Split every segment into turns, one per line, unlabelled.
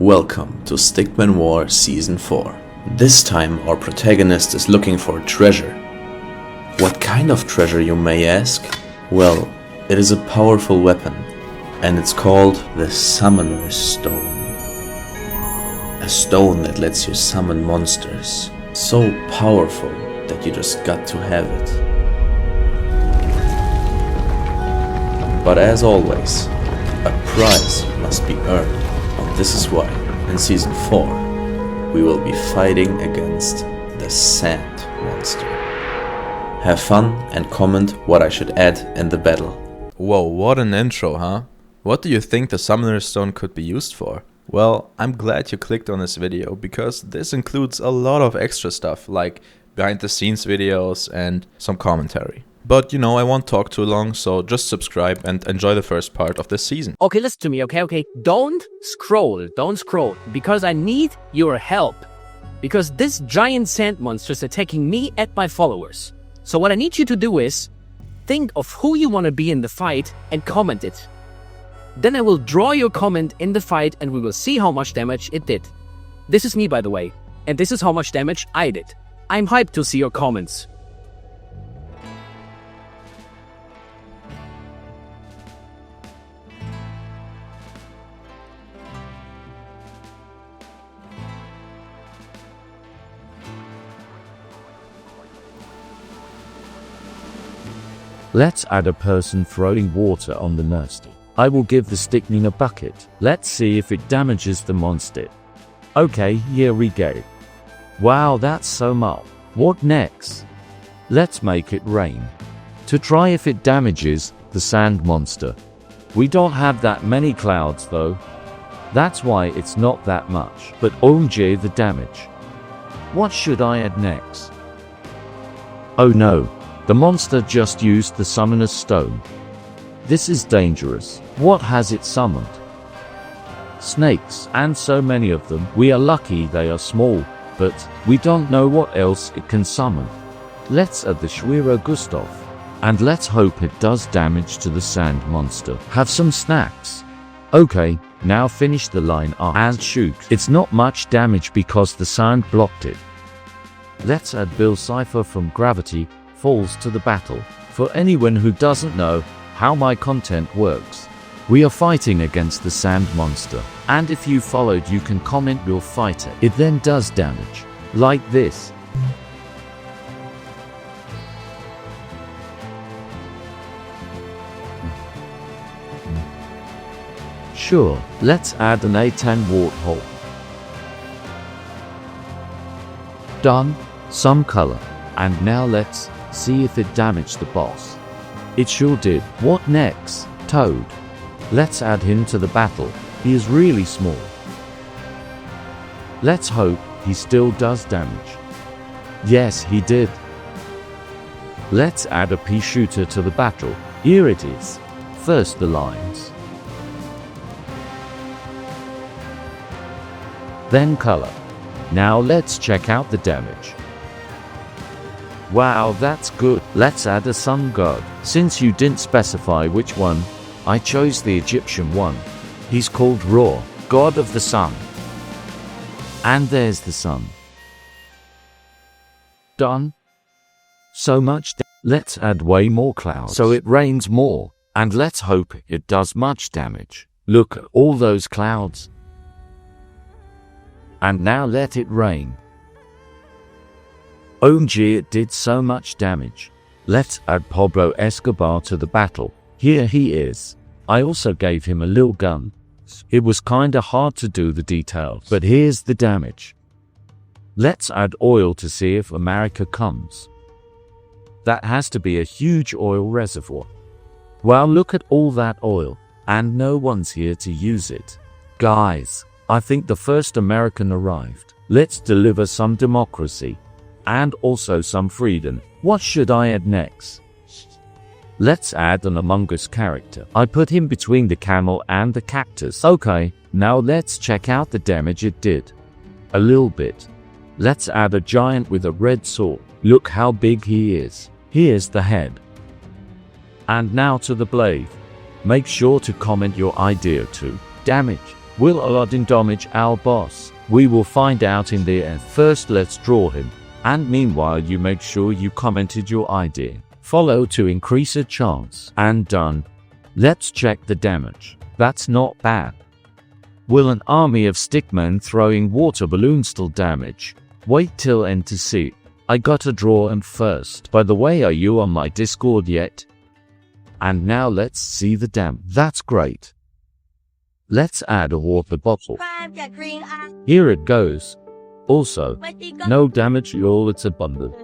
Welcome to Stickman War Season 4. This time our protagonist is looking for treasure. What kind of treasure, you may ask? Well, it is a powerful weapon, and it's called the Summoner's Stone. A stone that lets you summon monsters, so powerful that you just got to have it. But as always, a prize must be earned, and this is why, in Season 4, we will be fighting against the Sand Monster. Have fun and comment what I should add in the battle.
Whoa, what an intro, huh? What do you think the Summoner's Stone could be used for? Well, I'm glad you clicked on this video, because this includes a lot of extra stuff, like behind the scenes videos and some commentary. But I won't talk too long, so just subscribe and enjoy the first part of this season.
Okay, listen to me, okay? Don't scroll, because I need your help. Because this giant sand monster is attacking me and my followers. So what I need you to do is, think of who you want to be in the fight and comment it. Then I will draw your comment in the fight and we will see how much damage it did. This is me, by the way, and this is how much damage I did. I'm hyped to see your comments.
Let's add a person throwing water on the nasty. I will give the Stickman a bucket. Let's see if it damages the monster. Okay, here we go. Wow, that's so much. What next? Let's make it rain. To try if it damages the sand monster. We don't have that many clouds though. That's why it's not that much. But OMG, the damage. What should I add next? Oh no. The monster just used the Summoner's Stone. This is dangerous. What has it summoned? Snakes, and so many of them. We are lucky they are small, but we don't know what else it can summon. Let's add the Shwiro Gustav, and let's hope it does damage to the sand monster. Have some snacks. Okay, now finish the line up and shoot. It's not much damage because the sand blocked it. Let's add Bill Cipher from Gravity Falls to the battle. For anyone who doesn't know how my content works, we are fighting against the sand monster, and if you followed, you can comment your fighter. It then does damage, like this. Sure, let's add an A10 warthog. Done, some color, and now let's see if it damaged the boss. It sure did. What next? Toad. Let's add him to the battle. He is really small. Let's hope he still does damage. Yes, he did. Let's add a pea shooter to the battle. Here it is. First the lines. Then color. Now let's check out the damage. Wow, that's good. Let's add a sun god. Since you didn't specify which one, I chose the Egyptian one. He's called Ra, god of the sun. And there's the sun. Done. So much. Let's add way more clouds so it rains more, and let's hope it does much damage. Look at all those clouds. And now let it rain. OMG, it did so much damage. Let's add Pablo Escobar to the battle. Here he is. I also gave him a little gun. It was kinda hard to do the details, but here's the damage. Let's add oil to see if America comes. That has to be a huge oil reservoir. Wow, look at all that oil, and no one's here to use it. Guys, I think the first American arrived. Let's deliver some democracy. And also some freedom. What should I add next? Let's add an Among Us character. I put him between the camel and the cactus. Okay, now let's check out the damage it did. A little bit. Let's add a giant with a red sword. Look how big he is. Here's the head. And now to the blade. Make sure to comment your idea too. Damage. Will Aladdin damage our boss? We will find out in the end. First, let's draw him. And meanwhile, you make sure you commented your idea. Follow to increase a chance. And done. Let's check the damage. That's not bad. Will an army of stickmen throwing water balloons still damage? Wait till end to see. I gotta draw him first. By the way, are you on my Discord yet? And now let's see the damage. That's great. Let's add a water bottle. Here it goes. Also, no damage at all, it's abundant.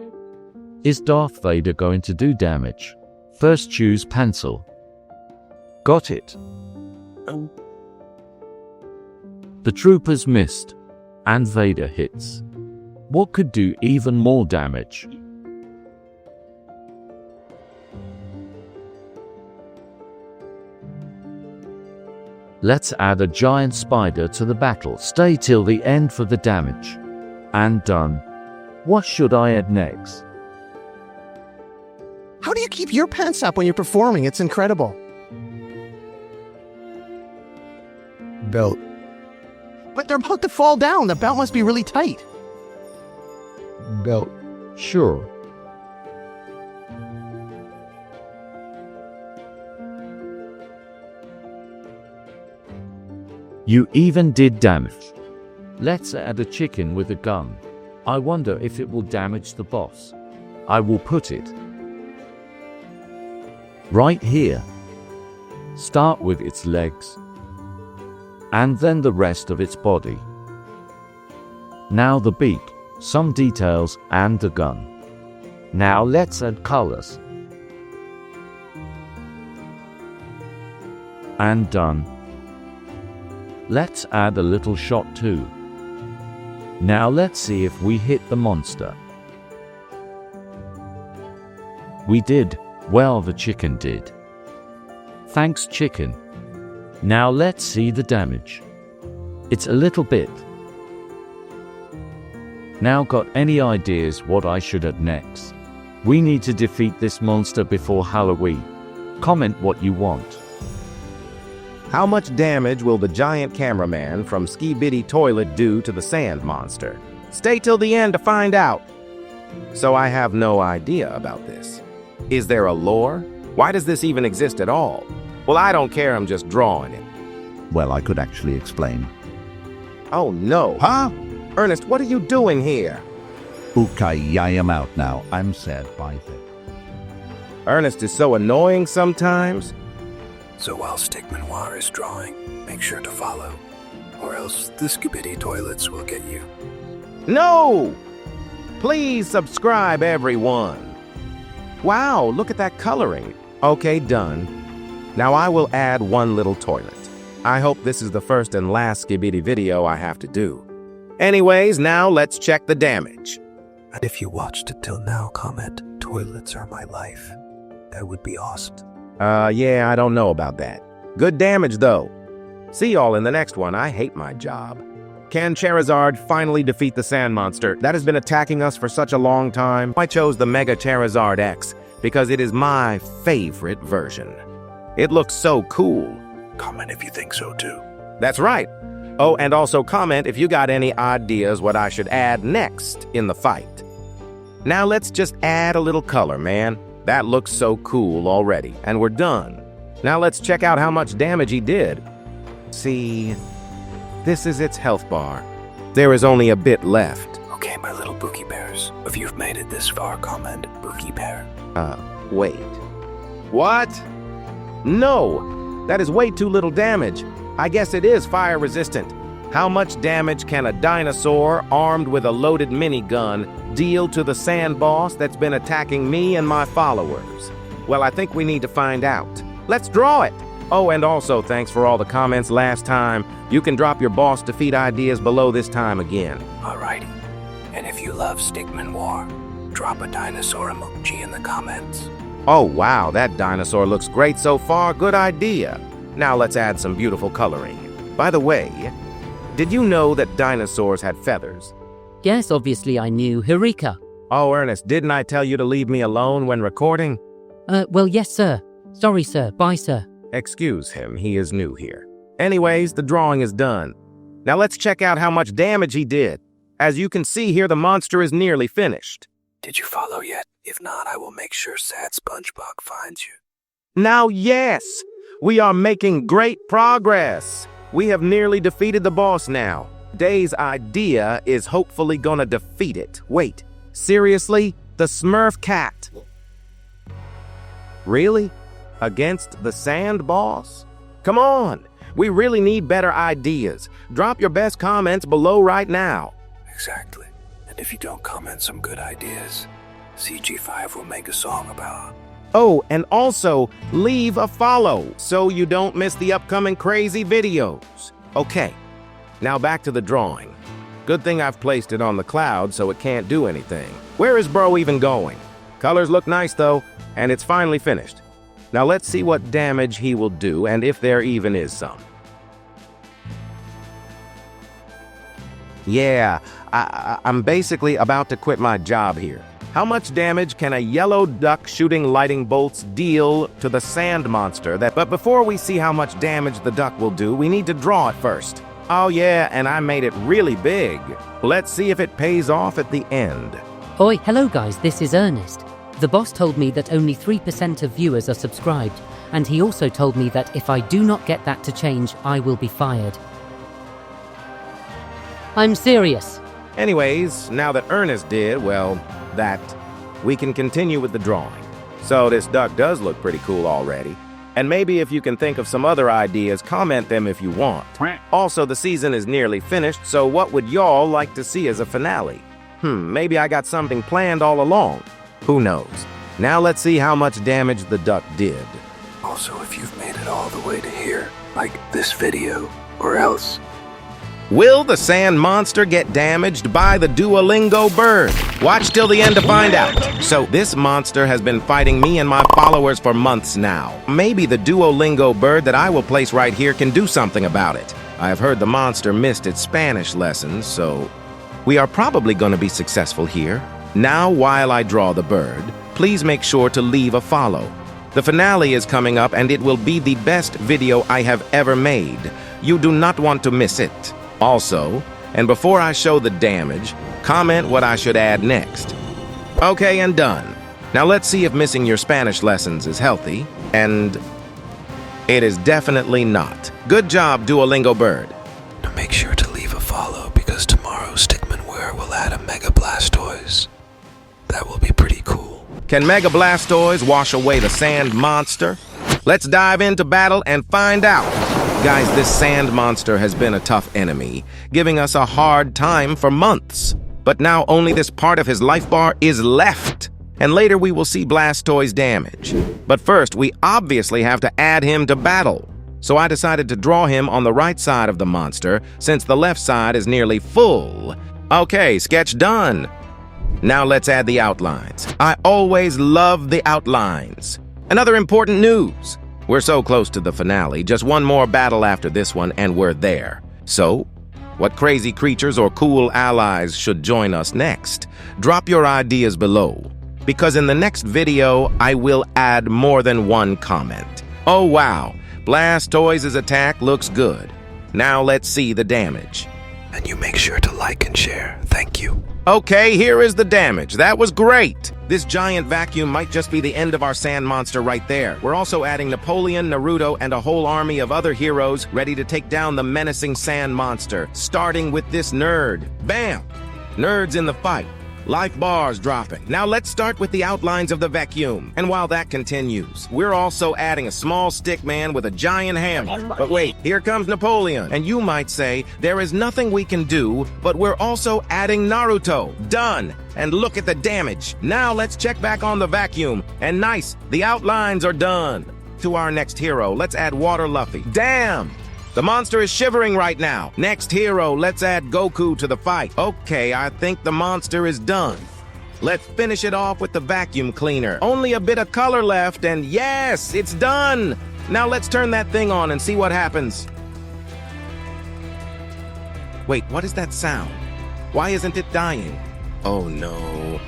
Is Darth Vader going to do damage? First choose pencil. Got it. The troopers missed. And Vader hits. What could do even more damage? Let's add a giant spider to the battle. Stay till the end for the damage. And done. What should I add next?
How do you keep your pants up when you're performing? It's incredible. Belt. But they're about to fall down. The belt must be really tight. Belt.
Sure. You even did damage. Let's add a chicken with a gun. I wonder if it will damage the boss. I will put it right here. Start with its legs. And then the rest of its body. Now the beak, some details, and the gun. Now let's add colors. And done. Let's add a little shot too. Now let's see if we hit the monster. We did. Well, the chicken did. Thanks, chicken. Now let's see the damage. It's a little bit. Now got any ideas what I should add next? We need to defeat this monster before Halloween. Comment what you want.
How much damage will the giant cameraman from Skibidi toilet do to the sand monster? Stay till the end to find out. So I have no idea about this. Is there a lore? Why does this even exist at all? Well, I don't care, I'm just drawing it.
Well, I could actually explain.
Oh no.
Huh?
Ernest, what are you doing here?
Okay, I am out now. I'm sad by that.
Ernest is so annoying sometimes.
So while stickmanwar is drawing, make sure to follow, or else the Skibidi toilets will get you.
No! Please subscribe, everyone. Wow, look at that coloring. Okay, done. Now I will add one little toilet. I hope this is the first and last Skibidi video I have to do. Anyways, now let's check the damage.
And if you watched it till now, comment, "Toilets are my life." That would be awesome.
Yeah, I don't know about that. Good damage, though. See y'all in the next one. I hate my job. Can Charizard finally defeat the sand monster that has been attacking us for such a long time? I chose the Mega Charizard X because it is my favorite version. It looks so cool.
Comment if you think so too.
That's right. Oh, and also comment if you got any ideas what I should add next in the fight. Now let's just add a little color, man. That looks so cool already, and we're done. Now let's check out how much damage he did. See, this is its health bar. There is only a bit left.
Okay, my little Bookie Bears. If you've made it this far, comment Bookie Bear.
Wait. What? No, that is way too little damage. I guess it is fire resistant. How much damage can a dinosaur armed with a loaded minigun deal to the sand boss that's been attacking me and my followers? Well, I think we need to find out. Let's draw it! Oh, and also thanks for all the comments last time. You can drop your boss defeat ideas below this time again.
Alrighty. And if you love stickmanwar, drop a dinosaur emoji in the comments.
Oh wow, that dinosaur looks great so far. Good idea. Now let's add some beautiful coloring. By the way, did you know that dinosaurs had feathers?
Yes, obviously I knew. Eureka!
Oh, Ernest, didn't I tell you to leave me alone when recording?
Well, yes, sir. Sorry, sir. Bye, sir.
Excuse him, he is new here. Anyways, the drawing is done. Now let's check out how much damage he did. As you can see here, the monster is nearly finished.
Did you follow yet? If not, I will make sure Sad SpongeBob finds you.
Now, yes, we are making great progress. We have nearly defeated the boss now. Day's idea is hopefully gonna defeat it. Wait, seriously? The Smurf cat? Really? Against the sand boss? Come on, we really need better ideas. Drop your best comments below right now.
Exactly. And if you don't comment some good ideas, CG5 will make a song about it.
Oh, and also, leave a follow so you don't miss the upcoming crazy videos. Okay, now back to the drawing. Good thing I've placed it on the cloud so it can't do anything. Where is bro even going? Colors look nice though, and it's finally finished. Now let's see what damage he will do and if there even is some. Yeah, I'm basically about to quit my job here. How much damage can a yellow duck shooting lightning bolts deal to the sand monster? But before we see how much damage the duck will do, we need to draw it first. Oh yeah, and I made it really big. Let's see if it pays off at the end.
Oi, hello guys, this is Ernest. The boss told me that only 3% of viewers are subscribed, and he also told me that if I do not get that to change, I will be fired. I'm serious.
Anyways, now that Ernest did, well, that, we can continue with the drawing. So this duck does look pretty cool already. And maybe if you can think of some other ideas, comment them if you want. Also, the season is nearly finished, so what would y'all like to see as a finale? Maybe I got something planned all along. Who knows? Now let's see how much damage the duck did.
Also, if you've made it all the way to here, like this video, or else,
will the sand monster get damaged by the Duolingo bird? Watch till the end to find out. So this monster has been fighting me and my followers for months now. Maybe the Duolingo bird that I will place right here can do something about it. I have heard the monster missed its Spanish lessons, so we are probably going to be successful here. Now, while I draw the bird, please make sure to leave a follow. The finale is coming up and it will be the best video I have ever made. You do not want to miss it. Also, and before I show the damage, comment what I should add next. Okay, and done. Now let's see if missing your Spanish lessons is healthy, and it is definitely not. Good job, Duolingo bird.
Now make sure to leave a follow because tomorrow stickmanwar will add a Mega Blastoise. That will be pretty cool.
Can Mega Blastoise wash away the sand monster? Let's dive into battle and find out. Guys, this sand monster has been a tough enemy, giving us a hard time for months. But now only this part of his life bar is left, and later we will see Blastoise damage. But first, we obviously have to add him to battle. So I decided to draw him on the right side of the monster, since the left side is nearly full. Okay, sketch done. Now let's add the outlines. I always love the outlines. Another important news. We're so close to the finale, just one more battle after this one and we're there. So, what crazy creatures or cool allies should join us next? Drop your ideas below, because in the next video, I will add more than one comment. Oh wow, Blastoise's attack looks good. Now let's see the damage.
And you make sure to like and share. Thank you.
Okay, here is the damage. That was great. This giant vacuum might just be the end of our sand monster right there. We're also adding Napoleon, Naruto, and a whole army of other heroes ready to take down the menacing sand monster, starting with this nerd. Bam! Nerds in the fight. Life bars dropping. Now let's start with the outlines of the vacuum. And while that continues, we're also adding a small stick man with a giant hammer. But wait, here comes Napoleon. And you might say, there is nothing we can do, but we're also adding Naruto. Done. And look at the damage. Now let's check back on the vacuum. And nice, the outlines are done. To our next hero, let's add Water Luffy. Damn! The monster is shivering right now. Next hero, let's add Goku to the fight. Okay, I think the monster is done. Let's finish it off with the vacuum cleaner. Only a bit of color left, and yes, it's done! Now let's turn that thing on and see what happens. Wait, what is that sound? Why isn't it dying? Oh no.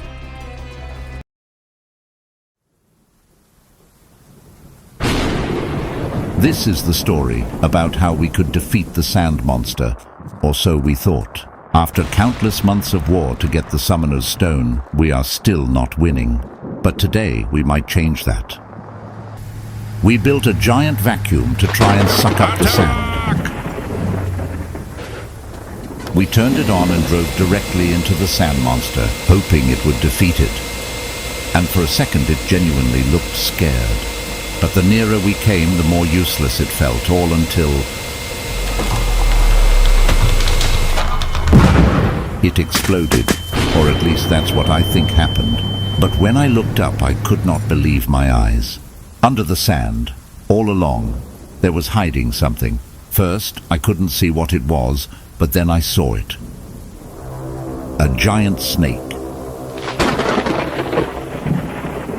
This is the story about how we could defeat the sand monster, or so we thought. After countless months of war to get the Summoner's Stone, we are still not winning. But today we might change that. We built a giant vacuum to try and suck up the sand. We turned it on and drove directly into the sand monster, hoping it would defeat it. And for a second it genuinely looked scared. But the nearer we came, the more useless it felt, all until it exploded, or at least that's what I think happened. But when I looked up, I could not believe my eyes. Under the sand, all along, there was hiding something. First, I couldn't see what it was, but then I saw it. A giant snake.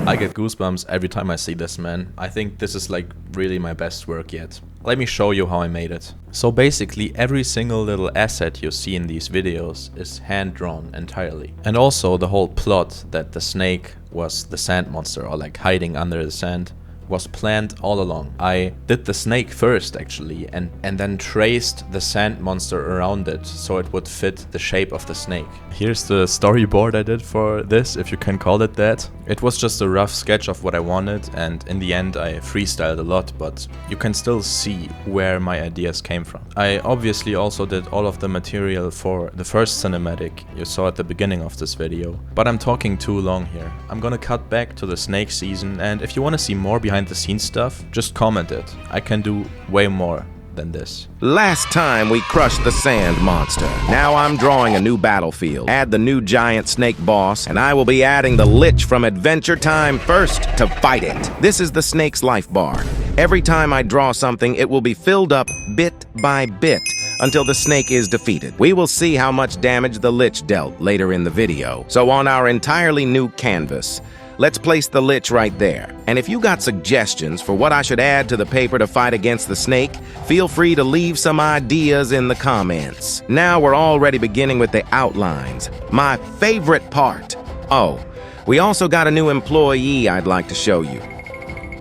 I get goosebumps every time I see this, man. I think this is like really my best work yet. Let me show you how I made it. So basically every single little asset you see in these videos is hand-drawn entirely. And also the whole plot that the snake was the sand monster, or like hiding under the sand, was planned all along. I did the snake first actually, and then traced the sand monster around it so it would fit the shape of the snake. Here's the storyboard I did for this, if you can call it that. It was just a rough sketch of what I wanted, and in the end I freestyled a lot, but you can still see where my ideas came from. I obviously also did all of the material for the first cinematic you saw at the beginning of this video, but I'm talking too long here. I'm gonna cut back to the snake season, and if you want to see more behind the scenes stuff, just comment it. I can do way more than this.
Last time we crushed the sand monster. Now I'm drawing a new battlefield. Add the new giant snake boss, and I will be adding the Lich from Adventure Time first to fight it. This is the snake's life bar. Every time I draw something, it will be filled up bit by bit until the snake is defeated. We will see how much damage the Lich dealt later in the video. So on our entirely new canvas, let's place the Lich right there. And if you got suggestions for what I should add to the paper to fight against the snake, feel free to leave some ideas in the comments. Now we're already beginning with the outlines. My favorite part. Oh, we also got a new employee I'd like to show you.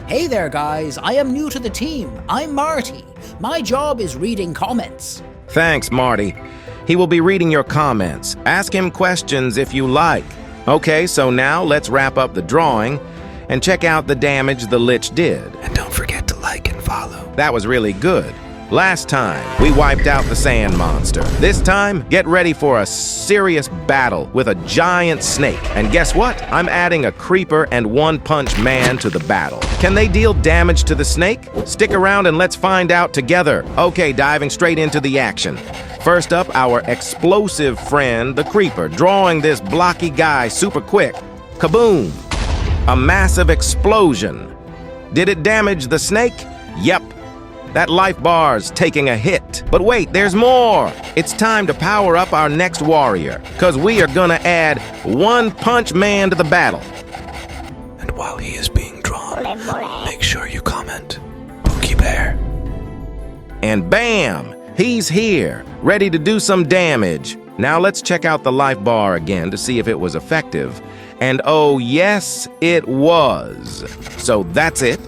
Hey there guys, I am new to the team. I'm Marty. My job is reading comments.
Thanks, Marty. He will be reading your comments. Ask him questions if you like. Okay, so now let's wrap up the drawing and check out the damage the Lich did.
And don't forget to like and follow.
That was really good. Last time, we wiped out the sand monster. This time, get ready for a serious battle with a giant snake. And guess what? I'm adding a creeper and one-punch man to the battle. Can they deal damage to the snake? Stick around and let's find out together. Okay, diving straight into the action. First up, our explosive friend, the creeper, drawing this blocky guy super quick. Kaboom! A massive explosion. Did it damage the snake? Yep. That life bar's taking a hit. But wait, there's more! It's time to power up our next warrior, cause we are gonna add one punch man to the battle.
And while he is being drawn, make sure you comment, Pookie Bear.
And bam! He's here, ready to do some damage. Now let's check out the life bar again to see if it was effective. And oh yes, it was. So that's it.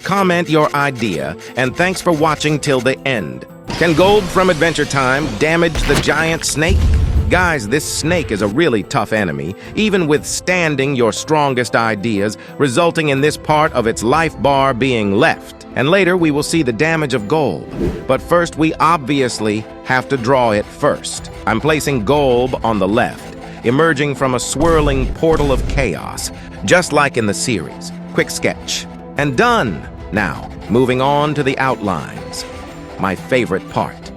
Comment your idea, and thanks for watching till the end. Can gold from Adventure Time damage the giant snake? Guys, this snake is a really tough enemy, even withstanding your strongest ideas, resulting in this part of its life bar being left. And later we will see the damage of gold. But first we obviously have to draw it first. I'm placing Golb on the left, emerging from a swirling portal of chaos, just like in the series. Quick sketch. And done! Now, moving on to the outlines. My favorite part.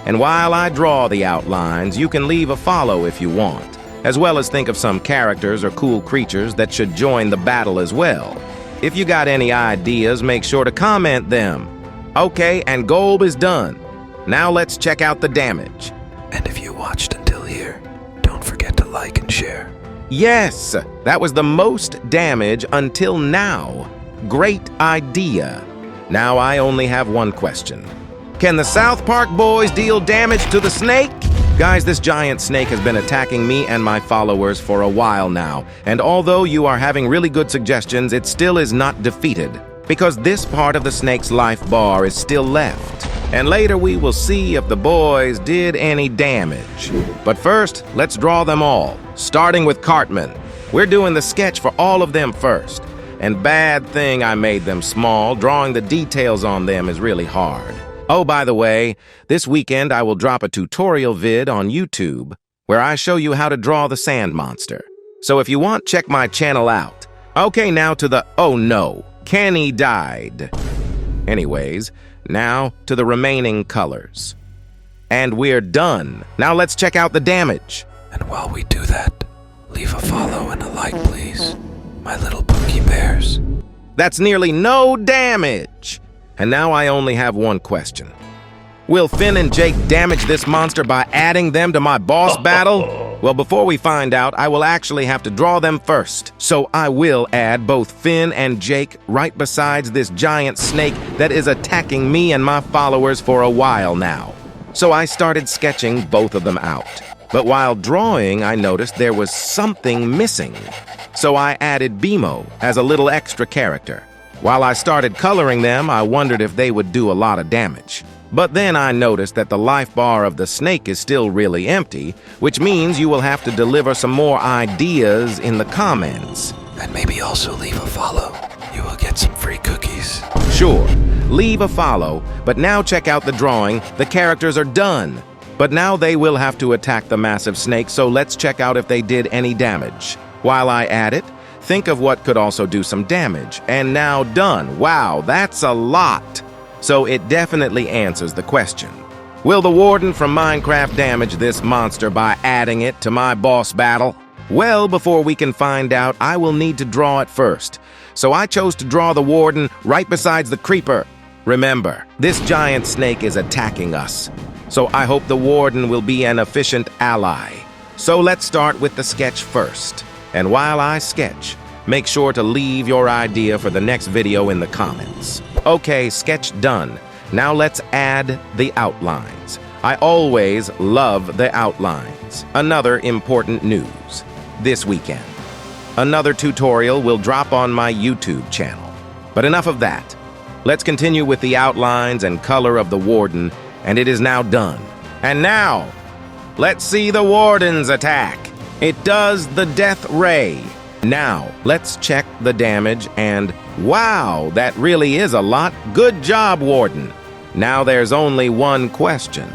And while I draw the outlines, you can leave a follow if you want, as well as think of some characters or cool creatures that should join the battle as well. If you got any ideas, make sure to comment them. Okay, and Golb is done. Now let's check out the damage.
And if you watched until here, don't forget to like and share.
Yes, that was the most damage until now. Great idea. Now I only have one question. Can the South Park boys deal damage to the snake? Guys, this giant snake has been attacking me and my followers for a while now, and although you are having really good suggestions, it still is not defeated. because this part of the snake's life bar is still left. And later we will see if the boys did any damage. But first, let's draw them all, starting with Cartman. We're doing the sketch for all of them first. And bad thing I made them small. Drawing the details on them is really hard. Oh, by the way, this weekend I will drop a tutorial vid on YouTube where I show you how to draw the sand monster. So if you want, check my channel out. Okay, now to the oh no, Kenny died. Anyways, now to the remaining colors. And we're done. Now let's check out the damage.
And while we do that, leave a follow and a like, please. My little Pookie Bears.
That's nearly no damage. And now I only have one question. Will Finn and Jake damage this monster by adding them to my boss battle? Well, before we find out, I will actually have to draw them first. So I will add both Finn and Jake right besides this giant snake that is attacking me and my followers for a while now. So I started sketching both of them out. But while drawing, I noticed there was something missing. So I added Bimo as a little extra character. While I started coloring them, I wondered if they would do a lot of damage. But then I noticed that the life bar of the snake is still really empty, which means you will have to deliver some more ideas in the comments.
And maybe also leave a follow. You will get some free cookies.
Sure, leave a follow, but now check out the drawing. The characters are done. But now they will have to attack the massive snake, so let's check out if they did any damage. While I add it, think of what could also do some damage. And now done. Wow, that's a lot. So it definitely answers the question. Will the warden from Minecraft damage this monster by adding it to my boss battle? Well, before we can find out, I will need to draw it first. So I chose to draw the warden right besides the creeper. Remember, this giant snake is attacking us. So I hope the warden will be an efficient ally. So let's start with the sketch first. And while I sketch, make sure to leave your idea for the next video in the comments. Okay, sketch done. Now let's add the outlines. I always love the outlines. Another important news this weekend. Another tutorial will drop on my YouTube channel. But enough of that. Let's continue with the outlines and color of the warden, and it is now done. And now, let's see the warden's attack. It does the death ray. Now, let's check the damage, and wow, that really is a lot. Good job, Warden. Now there's only one question.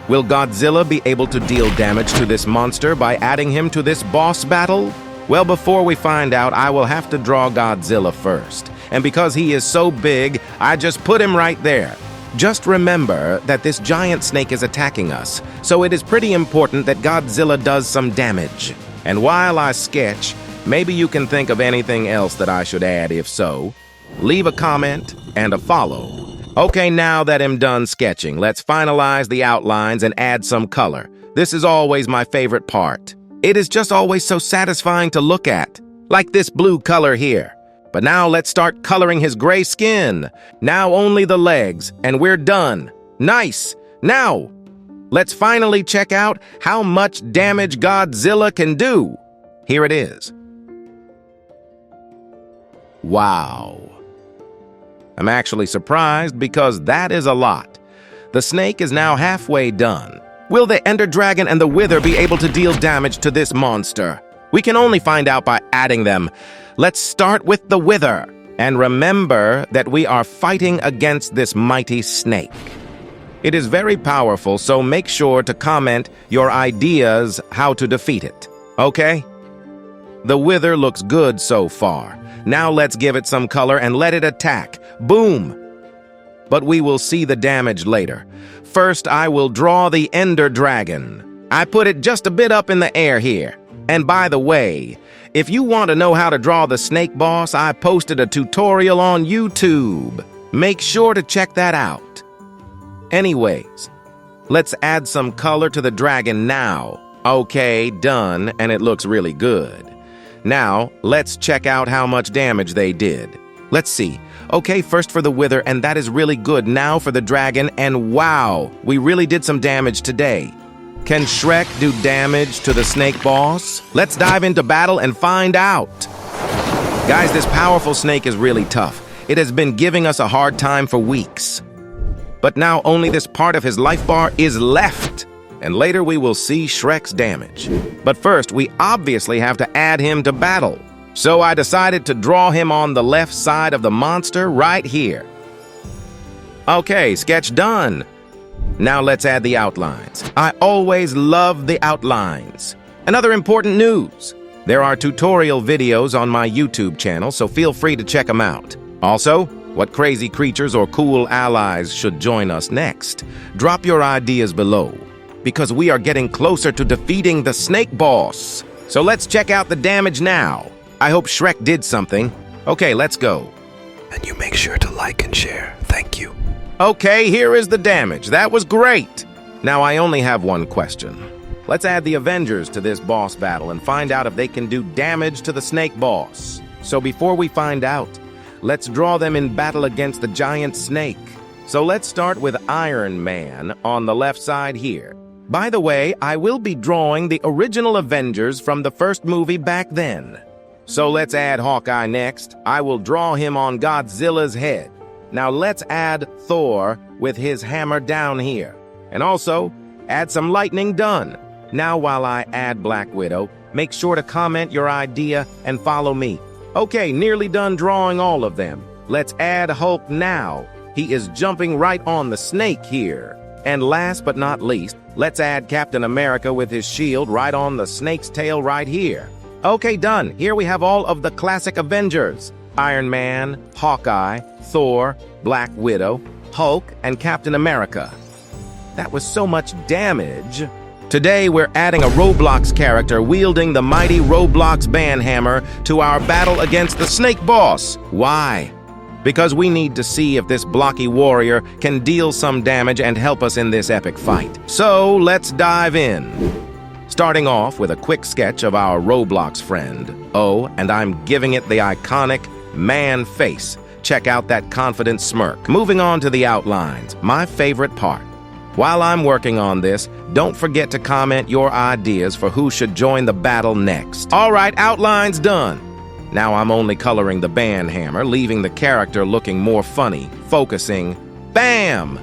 Will Godzilla be able to deal damage to this monster by adding him to this boss battle? Well, before we find out, I will have to draw Godzilla first. And because he is so big, I just put him right there. Just remember that this giant snake is attacking us, so it is pretty important that Godzilla does some damage. And while I sketch, maybe you can think of anything else that I should add. If so, leave a comment and a follow. Okay, now that I'm done sketching, let's finalize the outlines and add some color. This is always my favorite part. It is just always so satisfying to look at, like this blue color here. But now let's start coloring his gray skin. Now only the legs, and we're done. Nice! Now, let's finally check out how much damage Godzilla can do. Here it is. Wow. I'm actually surprised because that is a lot. The snake is now halfway done. Will the Ender Dragon and the Wither be able to deal damage to this monster? We can only find out by adding them. Let's start with the Wither. And remember that we are fighting against this mighty snake. It is very powerful, so make sure to comment your ideas how to defeat it. Okay? The Wither looks good so far. Now let's give it some color and let it attack. Boom! But we will see the damage later. First, I will draw the Ender Dragon. I put it just a bit up in the air here. And by the way, if you want to know how to draw the snake boss, I posted a tutorial on YouTube. Make sure to check that out. Anyways, let's add some color to the dragon now. Okay, done, and it looks really good. Now, let's check out how much damage they did. Let's see. Okay, first for the Wither, and that is really good. Now for the dragon, and wow, we really did some damage today. Can Shrek do damage to the snake boss? Let's dive into battle and find out. Guys, this powerful snake is really tough, It has been giving us a hard time for weeks. But now only this part of his life bar is left. And later we will see Shrek's damage. But first, we obviously have to add him to battle. So I decided to draw him on the left side of the monster right here. Okay, sketch done. Now let's add the outlines. I always love the outlines. Another important news. There are tutorial videos on my YouTube channel, so feel free to check them out. Also, what crazy creatures or cool allies should join us next? Drop your ideas below, because we are getting closer to defeating the snake boss. So let's check out the damage now. I hope Shrek did something. Okay, let's go.
And you make sure to like and share. Thank you.
Okay, here is the damage. That was great. Now I only have one question. Let's add the Avengers to this boss battle and find out if they can do damage to the snake boss. So before we find out, let's draw them in battle against the giant snake. So let's start with Iron Man on the left side here. By the way, I will be drawing the original Avengers from the first movie back then. So let's add Hawkeye next. I will draw him on Godzilla's head. Now let's add Thor with his hammer down here. And also, add some lightning done. Now while I add Black Widow, make sure to comment your idea and follow me. Okay, nearly done drawing all of them. Let's add Hulk now. He is jumping right on the snake here. And last but not least, let's add Captain America with his shield right on the snake's tail right here. Okay, done. Here we have all of the classic Avengers. Iron Man, Hawkeye, Thor, Black Widow, Hulk, and Captain America. That was so much damage. Today, we're adding a Roblox character wielding the mighty Roblox banhammer to our battle against the snake boss. Why? Because we need to see if this blocky warrior can deal some damage and help us in this epic fight. So, let's dive in. Starting off with a quick sketch of our Roblox friend. Oh, and I'm giving it the iconic man face. Check out that confident smirk. Moving on to the outlines, my favorite part. While I'm working on this, don't forget to comment your ideas for who should join the battle next. All right, outlines done. Now I'm only coloring the banhammer, leaving the character looking more funny, focusing. Bam!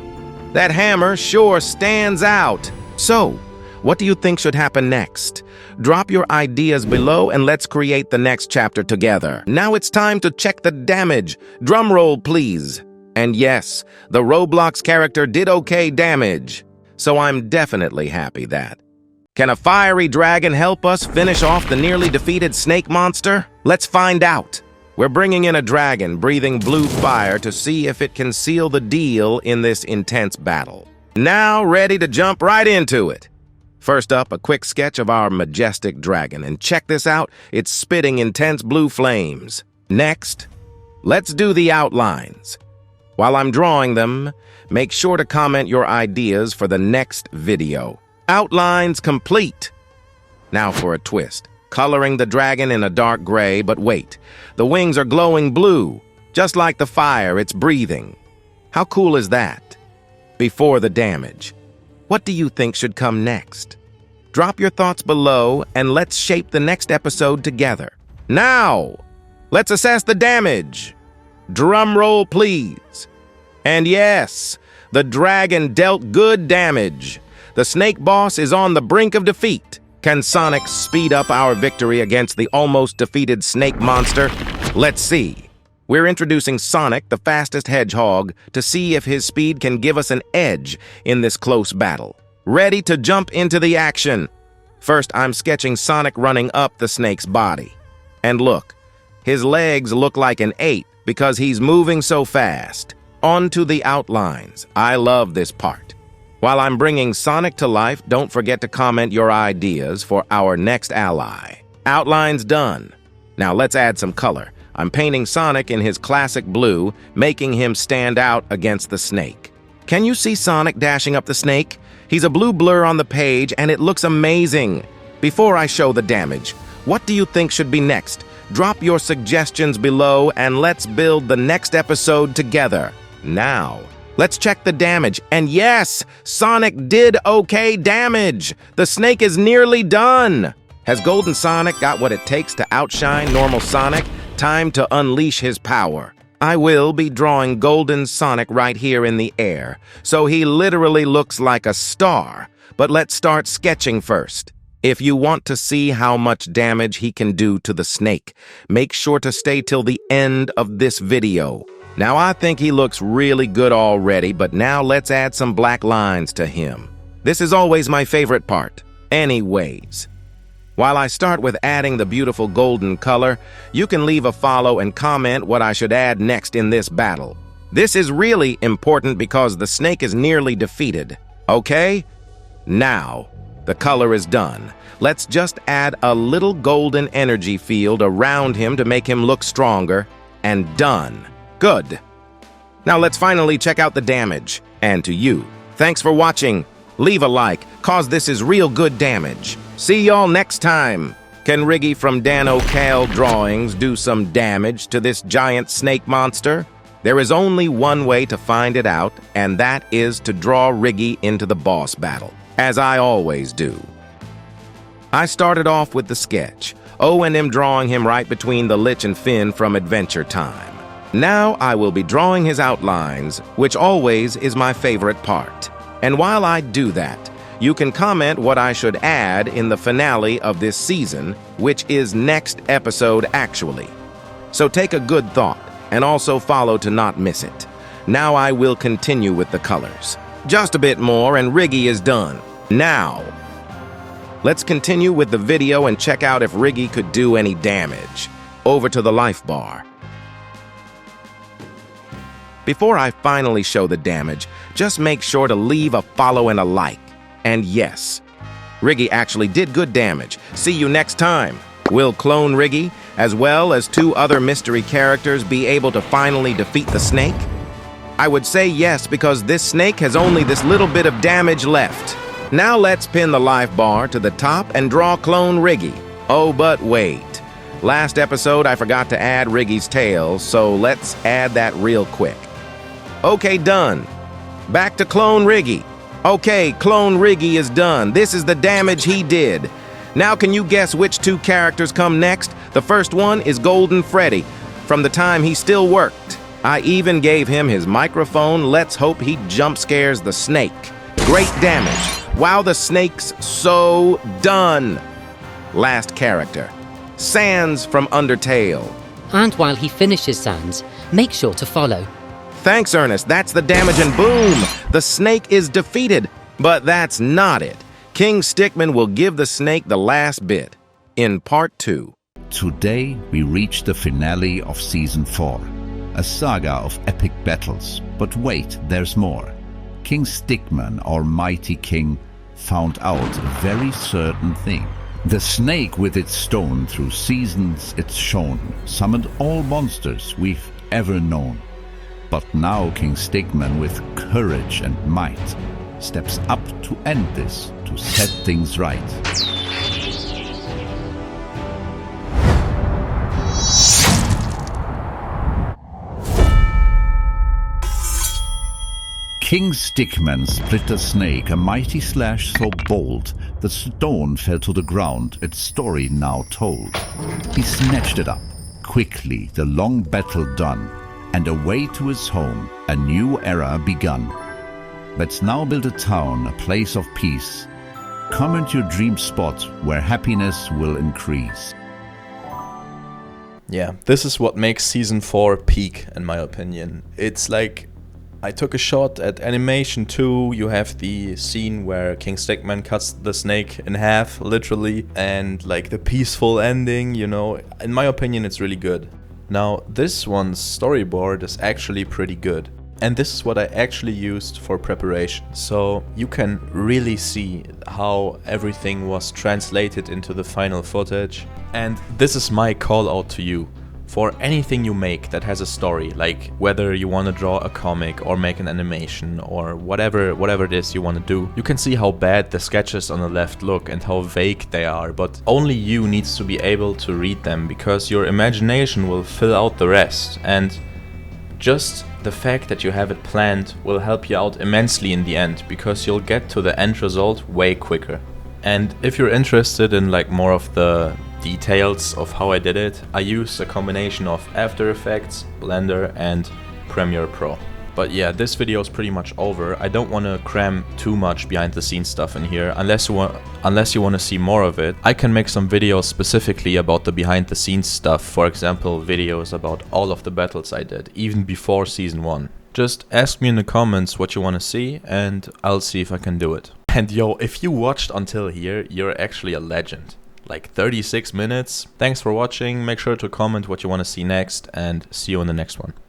That hammer sure stands out. So, what do you think should happen next? Drop your ideas below and let's create the next chapter together. Now it's time to check the damage. Drum roll, please. And yes, the Roblox character did okay damage. So I'm definitely happy that. Can a fiery dragon help us finish off the nearly defeated snake monster? Let's find out. We're bringing in a dragon breathing blue fire to see if it can seal the deal in this intense battle. Now ready to jump right into it. First up, a quick sketch of our majestic dragon, and check this out, it's spitting intense blue flames. Next, let's do the outlines. While I'm drawing them, make sure to comment your ideas for the next video. Outlines complete. Now for a twist. Coloring the dragon in a dark gray, but wait, the wings are glowing blue. Just like the fire, it's breathing. How cool is that? Before the damage. What do you think should come next? Drop your thoughts below and let's shape the next episode together. Now, let's assess the damage. Drum roll, please. And yes, the dragon dealt good damage. The snake boss is on the brink of defeat. Can Sonic speed up our victory against the almost defeated snake monster? Let's see. We're introducing Sonic, the fastest hedgehog, to see if his speed can give us an edge in this close battle. Ready to jump into the action. First, I'm sketching Sonic running up the snake's body. And look, his legs look like an 8 because he's moving so fast. On to the outlines. I love this part. While I'm bringing Sonic to life, don't forget to comment your ideas for our next ally. Outlines done. Now let's add some color. I'm painting Sonic in his classic blue, making him stand out against the snake. Can you see Sonic dashing up the snake? He's a blue blur on the page and it looks amazing. Before I show the damage, what do you think should be next? Drop your suggestions below and let's build the next episode together. Now, let's check the damage. And yes, Sonic did okay damage. The snake is nearly done. Has Golden Sonic got what it takes to outshine normal Sonic? Time to unleash his power. I will be drawing Golden Sonic right here in the air, so he literally looks like a star. But let's start sketching first. If you want to see how much damage he can do to the snake, make sure to stay till the end of this video. Now I think he looks really good already, but now let's add some black lines to him. This is always my favorite part. Anyways, while I start with adding the beautiful golden color, you can leave a follow and comment what I should add next in this battle. This is really important because the snake is nearly defeated, okay? Now, the color is done. Let's just add a little golden energy field around him to make him look stronger, and done. Good. Now let's finally check out the damage. And to you, thanks for watching. Leave a like, cause this is real good damage. See y'all next time. Can Riggy from Dan Drawings do some damage to this giant snake monster? There is only one way to find it out, and that is to draw Riggy into the boss battle, as I always do. I started off with the sketch, and am drawing him right between the Lich and Finn from Adventure Time. Now I will be drawing his outlines, which always is my favorite part. And while I do that, you can comment what I should add in the finale of this season, which is next episode actually. So take a good thought, and also follow to not miss it. Now I will continue with the colors. Just a bit more and Riggy is done. Now, let's continue with the video and check out if Riggy could do any damage. Over to the life bar. Before I finally show the damage, just make sure to leave a follow and a like. And yes, Riggy actually did good damage. See you next time. Will Clone Riggy, as well as 2 other mystery characters, be able to finally defeat the snake? I would say yes, because this snake has only this little bit of damage left. Now let's pin the life bar to the top and draw Clone Riggy. Oh, but wait. Last episode I forgot to add Riggy's tail, so let's add that real quick. Okay, done. Back to Clone Riggy. Okay, Clone Riggy is done. This is the damage he did. Now can you guess which 2 characters come next? The first one is Golden Freddy, from the time he still worked. I even gave him his microphone. Let's hope he jump scares the snake. Great damage. Wow, the snake's so done. Last character, Sans from Undertale.
And while he finishes Sans, make sure to follow.
Thanks, Ernest. That's the damage, and boom! The snake is defeated. But that's not it. King Stickman will give the snake the last bit in part 2.
Today we reach the finale of Season 4. A saga of epic battles. But wait, there's more. King Stickman, our mighty king, found out a very certain thing. The snake with its stone through seasons it's shown, summoned all monsters we've ever known. But now King Stickman, with courage and might, steps up to end this, to set things right. King Stickman split the snake, a mighty slash so bold, the stone fell to the ground, its story now told. He snatched it up, quickly the long battle done, and away to his home, a new era begun. Let's now build a town, a place of peace. Come into your dream spot where happiness will increase.
Yeah, this is what makes Season 4 peak, in my opinion. It's like, I took a shot at animation too. You have the scene where King Stickman cuts the snake in half, literally, and like the peaceful ending, you know. In my opinion, it's really good. Now, this one's storyboard is actually pretty good. And this is what I actually used for preparation. So you can really see how everything was translated into the final footage. And this is my call out to you. For anything you make that has a story, like whether you want to draw a comic or make an animation or whatever it is you want to do, you can see how bad the sketches on the left look and how vague they are, but only you needs to be able to read them because your imagination will fill out the rest, and just the fact that you have it planned will help you out immensely in the end because you'll get to the end result way quicker. And if you're interested in like more of the details of how I did it, I use a combination of After Effects, Blender and Premiere Pro. But yeah, this video is pretty much over. I don't want to cram too much behind the scenes stuff in here. Unless you want to see more of it, I can make some videos specifically about the behind the scenes stuff. For example, videos about all of the battles I did, even before Season 1. Just ask me in the comments what you want to see and I'll see if I can do it. And yo, if you watched until here, you're actually a legend. Like 36 minutes. Thanks for watching. Make sure to comment what you want to see next and see you in the next one.